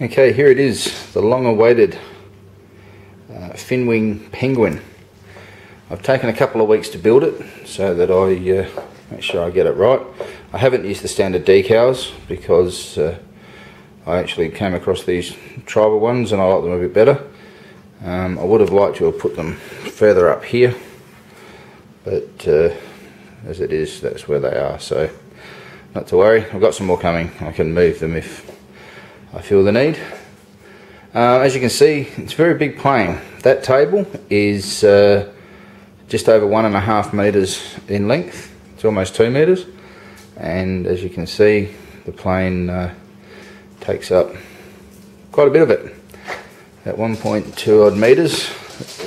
Okay, here it is, the long-awaited Finwing Penguin. I've taken a couple of weeks to build it so that I make sure I get it right. I haven't used the standard decals because I actually came across these tribal ones and I like them a bit better. I would have liked to have put them further up here, but as it is, that's where they are, so not to worry. I've got some more coming. I can move them if I feel the need. As you can see, it's a very big plane. That table is just over 1.5 meters in length. It's almost 2 meters, and as you can see, the plane takes up quite a bit of it, at 1.2 odd meters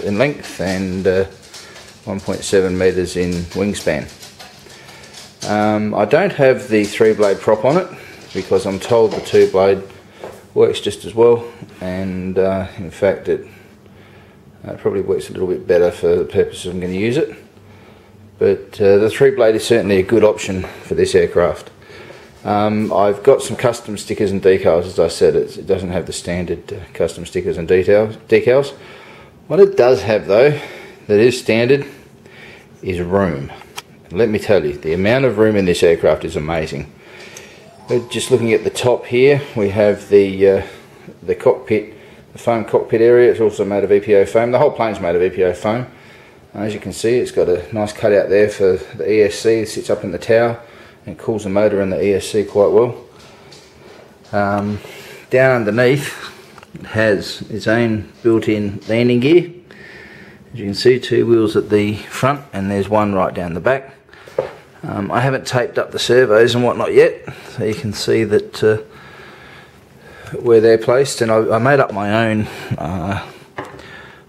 in length and 1.7 meters in wingspan. I don't have the 3-blade prop on it because I'm told the 2-blade works just as well, and in fact it probably works a little bit better for the purposes I'm going to use it, but the 3-blade is certainly a good option for this aircraft. I've got some custom stickers and decals. As I said, it doesn't have the standard custom stickers and decals. What it does have though, that is standard, is room. Let me tell you, the amount of room in this aircraft is amazing. Just looking at the top here, we have the cockpit, the foam cockpit area. It's also made of EPO foam. The whole plane's made of EPO foam. As you can see, it's got a nice cutout there for the ESC. It sits up in the tower and cools the motor in the ESC quite well. Down underneath, it has its own built-in landing gear. As you can see, 2 wheels at the front and there's one right down the back. I haven't taped up the servos and whatnot yet, so you can see that where they're placed, and I made up my own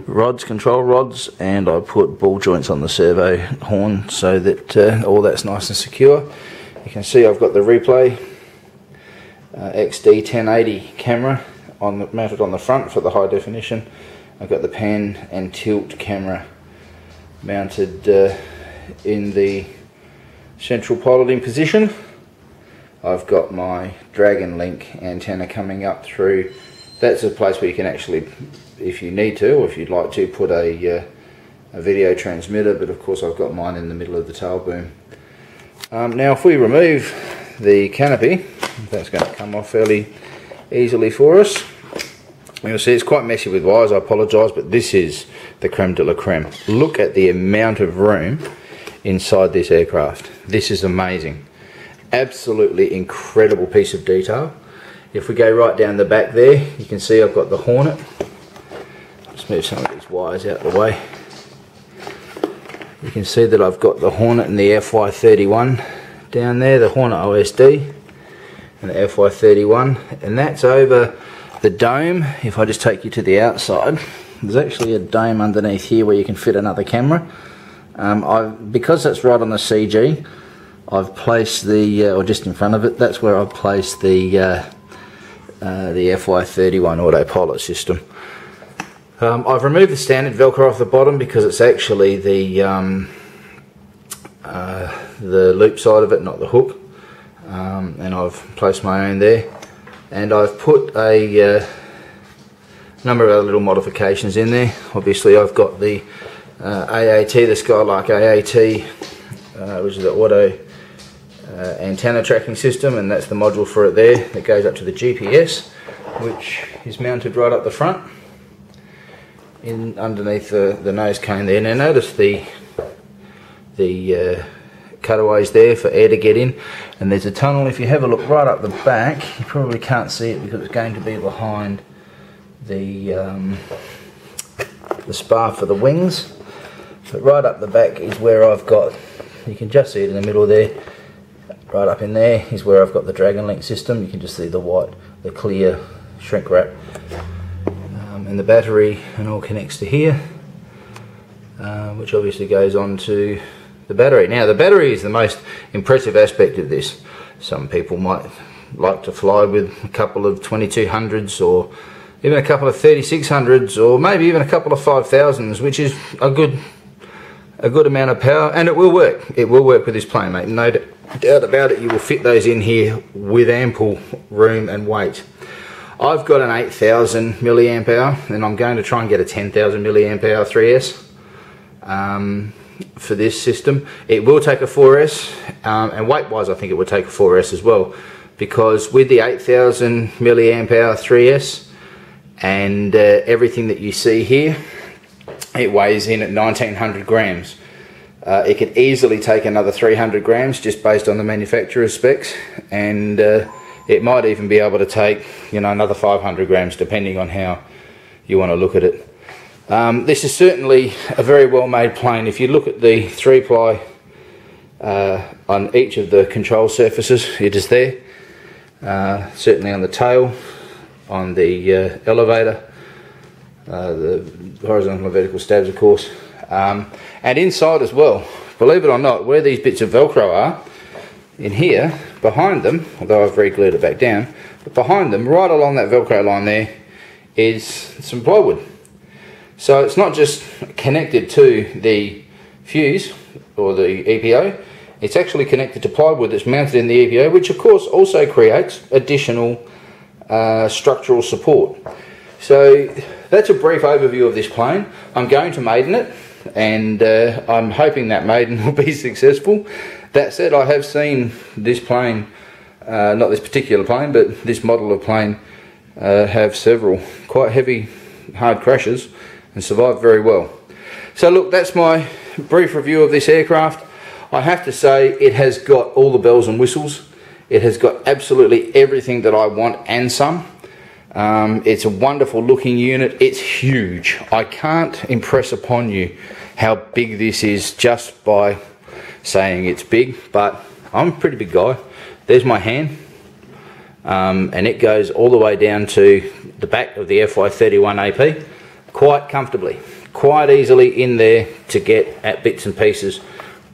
rods, control rods, and I put ball joints on the servo horn so that all that's nice and secure. You can see I've got the replay XD 1080 camera mounted on the front for the high definition. I've got the pan and tilt camera mounted in the central piloting position. I've got my Dragon Link antenna coming up through. That's a place where you can actually, if you need to, or if you'd like to, put a video transmitter, but of course I've got mine in the middle of the tail boom. Now if we remove the canopy, that's going to come off fairly easily for us. You'll see it's quite messy with wires, I apologise, but this is the creme de la creme. Look at the amount of room inside this aircraft. This is amazing. Absolutely incredible piece of detail. If we go right down the back there, you can see I've got the Hornet. Just move some of these wires out of the way. You can see that I've got the Hornet and the FY31 down there, the Hornet OSD and the FY31, and that's over the dome. If I just take you to the outside, there's actually a dome underneath here where you can fit another camera. Because that's right on the CG, I've placed the, or just in front of it, that's where I've placed the FY31 autopilot system. I've removed the standard Velcro off the bottom because it's actually the loop side of it, not the hook, and I've placed my own there. And I've put a number of other little modifications in there. Obviously I've got the AAT, the Skylark AAT, which is the auto antenna tracking system, and that's the module for it there that goes up to the GPS, which is mounted right up the front in underneath the nose cone there. Now notice the cutaways there for air to get in, and there's a tunnel. If you have a look right up the back, you probably can't see it because it's going to be behind the spar for the wings, but right up the back is where I've got, you can just see it in the middle there, right up in there is where I've got the Dragon Link system. You can just see the white, the clear shrink wrap, and the battery and all connects to here, which obviously goes on to the battery. Now the battery is the most impressive aspect of this. Some people might like to fly with a couple of 2200s or even a couple of 3600s or maybe even a couple of 5000s, which is a good amount of power, and it will work. It will work with this plane, mate. No doubt about it. You will fit those in here with ample room and weight. I've got an 8,000 milliamp hour, and I'm going to try and get a 10,000 milliamp hour 3S for this system. It will take a 4S, and weight wise I think it would take a 4S as well, because with the 8,000 milliamp hour 3S and everything that you see here, it weighs in at 1900 grams. It could easily take another 300 grams just based on the manufacturer's specs, and it might even be able to take, you know, another 500 grams depending on how you want to look at it. This is certainly a very well made plane. If you look at the 3-ply on each of the control surfaces, it is there. Certainly on the tail, on the elevator, the horizontal and vertical stabs of course, and inside as well. Believe it or not, where these bits of Velcro are, in here, behind them, although I've re-glued it back down, but behind them, right along that Velcro line there, is some plywood. So it's not just connected to the fuse or the EPO, it's actually connected to plywood that's mounted in the EPO, which of course also creates additional structural support. So that's a brief overview of this plane. I'm going to maiden it, and I'm hoping that maiden will be successful. That said, I have seen this plane, not this particular plane, but this model of plane have several quite heavy, hard crashes and survived very well. So look, that's my brief review of this aircraft. I have to say it has got all the bells and whistles. It has got absolutely everything that I want and some. It's a wonderful looking unit. It's huge. I can't impress upon you how big this is just by saying it's big, but I'm a pretty big guy. There's my hand, and it goes all the way down to the back of the FY31 AP quite comfortably, quite easily in there to get at bits and pieces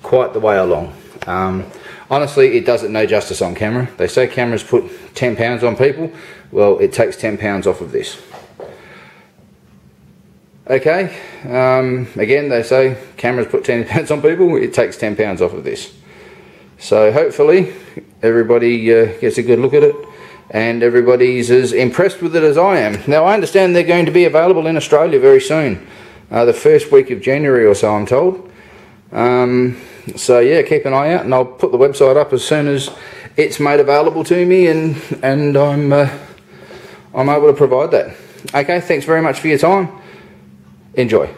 quite the way along. Honestly, it does it no justice on camera. They say cameras put 10 pounds on people. Well, it takes 10 pounds off of this. Okay, again, they say cameras put 10 pounds on people. It takes 10 pounds off of this. So hopefully everybody gets a good look at it, and everybody's as impressed with it as I am. Now, I understand they're going to be available in Australia very soon. The first week of January or so, I'm told. So yeah, keep an eye out, and I'll put the website up as soon as it's made available to me, and I'm able to provide that. Okay, thanks very much for your time. Enjoy.